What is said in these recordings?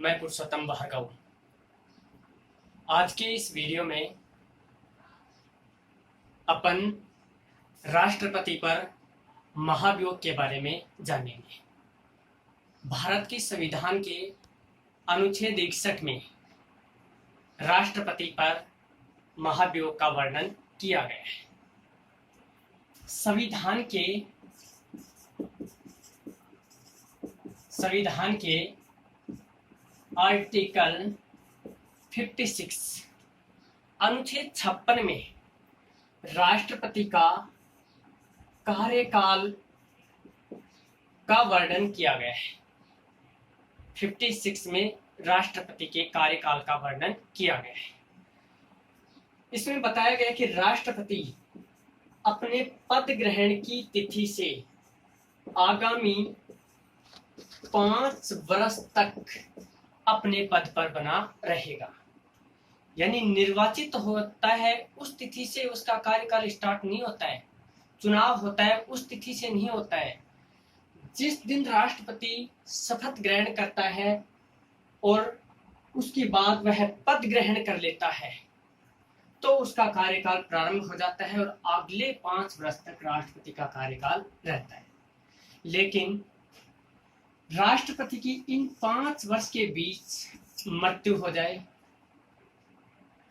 मैं पुरुषोत्तम भार्गव। आज के इस वीडियो में अपन राष्ट्रपति पर महाभियोग के बारे में जानेंगे। भारत के संविधान के अनुच्छेद 61 में राष्ट्रपति पर महाभियोग का वर्णन किया गया है। संविधान के आर्टिकल 56 अनुच्छेद 56 में राष्ट्रपति का कार्यकाल का वर्णन किया गया है। 56 में राष्ट्रपति के कार्यकाल का वर्णन किया गया है। इसमें बताया गया कि राष्ट्रपति अपने पद ग्रहण की तिथि से आगामी 5 वर्ष तक अपने पद पर बना रहेगा। यानी निर्वाचित होता है उस तिथि से उसका कार्यकाल स्टार्ट नहीं होता है। चुनाव होता है उस तिथि से नहीं होता है। जिस दिन राष्ट्रपति शपथ ग्रहण करता है और उसके बाद वह पद ग्रहण कर लेता है तो उसका कार्यकाल प्रारंभ हो जाता है और अगले 5 वर्ष तक राष्ट्रपति का कार्यकाल रहता है। लेकिन राष्ट्रपति की इन 5 वर्ष के बीच मृत्यु हो जाए,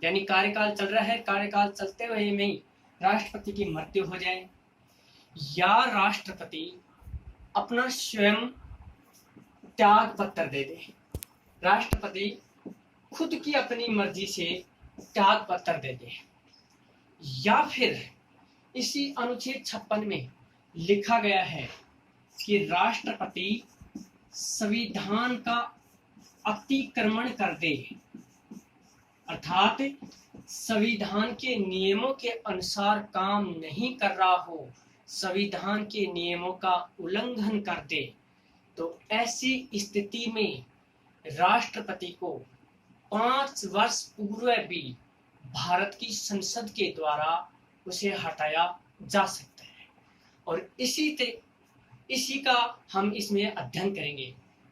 यानी कार्यकाल चल रहा है, कार्यकाल चलते हुए में ही राष्ट्रपति की मृत्यु हो जाए, या राष्ट्रपति अपना स्वयं त्याग पत्र दे दे, राष्ट्रपति खुद की अपनी मर्जी से त्याग पत्र दे दे, या फिर इसी अनुच्छेद 56 में लिखा गया है कि राष्ट्रपति संविधान का अतिक्रमण कर दे, अर्थात संविधान के नियमों के अनुसार काम नहीं कर रहा हो, संविधान के नियमों का उल्लंघन कर दे, तो ऐसी स्थिति में राष्ट्रपति को 5 वर्ष पूर्व भी भारत की संसद के द्वारा उसे हटाया जा सकता है। और इसी का हम इसमें अध्ययन करेंगे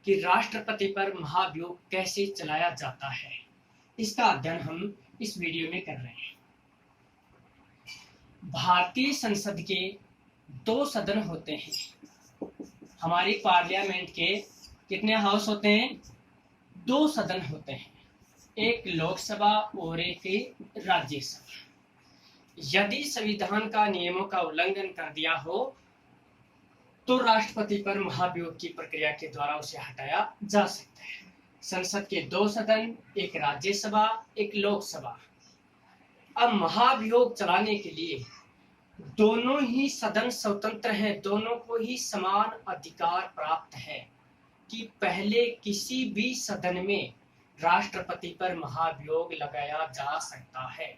कि राष्ट्रपति पर महाभियोग कैसे चलाया जाता है। इसका अध्ययन हम इस वीडियो में कर रहे हैं। भारतीय संसद के 2 सदन होते हैं। हमारी पार्लियामेंट के कितने हाउस होते हैं? 2 सदन होते हैं, एक लोकसभा और एक राज्यसभा। यदि संविधान का नियमों का उल्लंघन कर दिया हो तो राष्ट्रपति पर महाभियोग की प्रक्रिया के द्वारा उसे हटाया जा सकता है। संसद के 2 सदन, एक राज्यसभा, एक लोकसभा। अब महाभियोग चलाने के लिए दोनों ही सदन स्वतंत्र हैं, दोनों को ही समान अधिकार प्राप्त है कि पहले किसी भी सदन में राष्ट्रपति पर महाभियोग लगाया जा सकता है।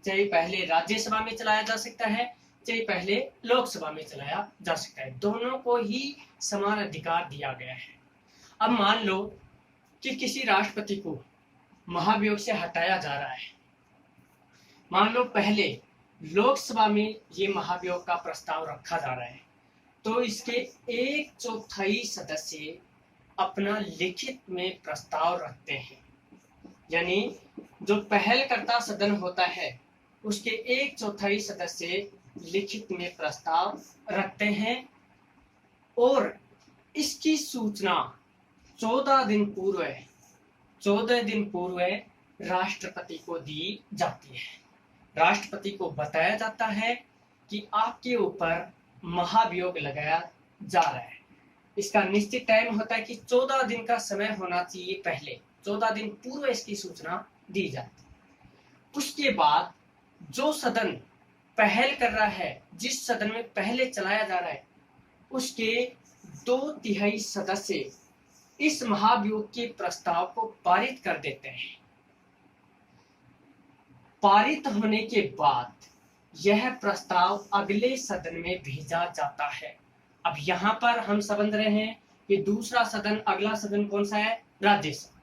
चाहे पहले राज्यसभा में चलाया जा सकता है, चाहे पहले लोकसभा में चलाया जा सकता है। दोनों को ही समान अधिकार दिया गया है। अब मान लो कि किसी राष्ट्रपति को महाभियोग से हटाया जा रहा है। मान लो पहले लोकसभा में ये महाभियोग का प्रस्ताव रखा जा रहा है, तो इसके 1/4 सदस्य अपना लिखित में प्रस्ताव रखते हैं। यानी जो पहलकर्ता सदन होता है उसके 1/4 सदस्य लिखित में प्रस्ताव रखते हैं और इसकी सूचना 14 दिन पूर्व राष्ट्रपति को दी जाती है। राष्ट्रपति को बताया जाता है कि आपके ऊपर महाभियोग लगाया जा रहा है। इसका निश्चित टाइम होता है कि 14 दिन का समय होना चाहिए, पहले 14 दिन पूर्व इसकी सूचना दी जाती है। उसके बाद जो सदन पहल कर रहा है, जिस सदन में पहले चलाया जा रहा है, उसके 2/3 सदस्य इस महाभियोग के प्रस्ताव को पारित कर देते हैं। पारित होने के बाद यह प्रस्ताव अगले सदन में भेजा जाता है। अब यहाँ पर हम समझ रहे हैं कि दूसरा सदन, अगला सदन कौन सा है? राज्यसभा।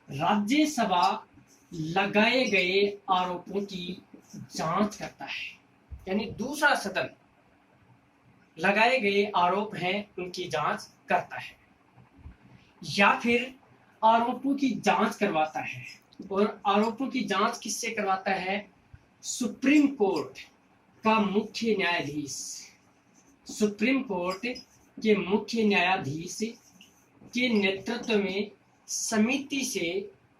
राज्यसभा लगाए गए आरोपों की जांच करता है। यानी दूसरा सदन लगाए गए आरोप हैं उनकी जांच करता है। या फिर आरोपों की जांच करवाता है। और आरोपों की जांच किससे करवाता है? सुप्रीम कोर्ट का मुख्य न्यायाधीश, सुप्रीम कोर्ट के मुख्य न्यायाधीश के नेतृत्व में समिति से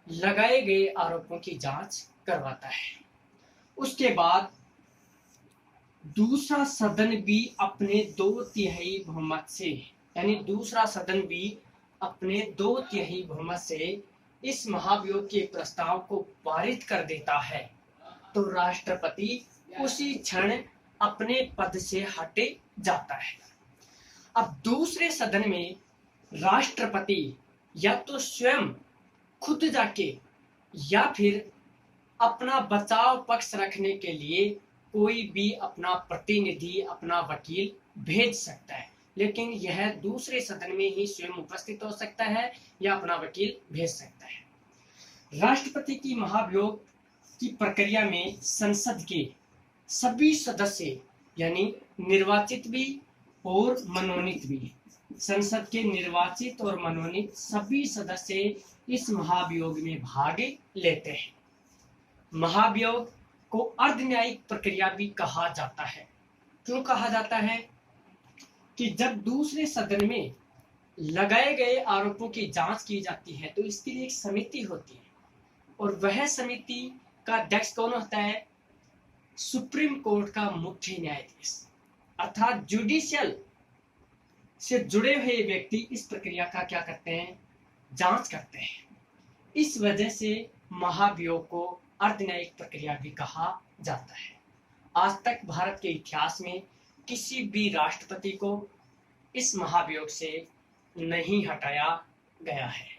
लगाए गए आरोपों की जांच करवाता है। उसके बाद दूसरा सदन भी अपने 2/3 बहुमत से, यानी दूसरा सदन भी अपने 2/3 बहुमत से इस महाभियोग के प्रस्ताव को पारित कर देता है। तो राष्ट्रपति उसी क्षण अपने पद से हटे जाता है। अब दूसरे सदन में राष्ट्रपति या तो स्वयं खुद जाके या फिर अपना बचाव पक्ष रखने के लिए कोई भी अपना प्रतिनिधि, अपना वकील भेज सकता है, लेकिन यह दूसरे सदन में ही स्वयं उपस्थित हो सकता है या अपना वकील भेज सकता है। राष्ट्रपति की महाभियोग की प्रक्रिया में संसद के सभी सदस्य, यानी निर्वाचित भी और मनोनीत भी, संसद के निर्वाचित और मनोनीत सभी सदस्य इस महाभियोग में भाग लेते हैं। महाभियोग को अर्ध न्यायिक प्रक्रिया भी कहा जाता है। क्यों कहा जाता है? कि जब दूसरे सदन में लगाए गए आरोपों की जांच की जाती है तो इसके लिए एक समिति होती है, और वह समिति का अध्यक्ष कौन होता है? सुप्रीम कोर्ट का मुख्य न्यायाधीश, अर्थात जुडिशियल से जुड़े हुए व्यक्ति इस प्रक्रिया का क्या करते हैं? जांच करते हैं। इस वजह से महाभियोग को अर्ध न्यायिक प्रक्रिया भी कहा जाता है। आज तक भारत के इतिहास में किसी भी राष्ट्रपति को इस महाभियोग से नहीं हटाया गया है।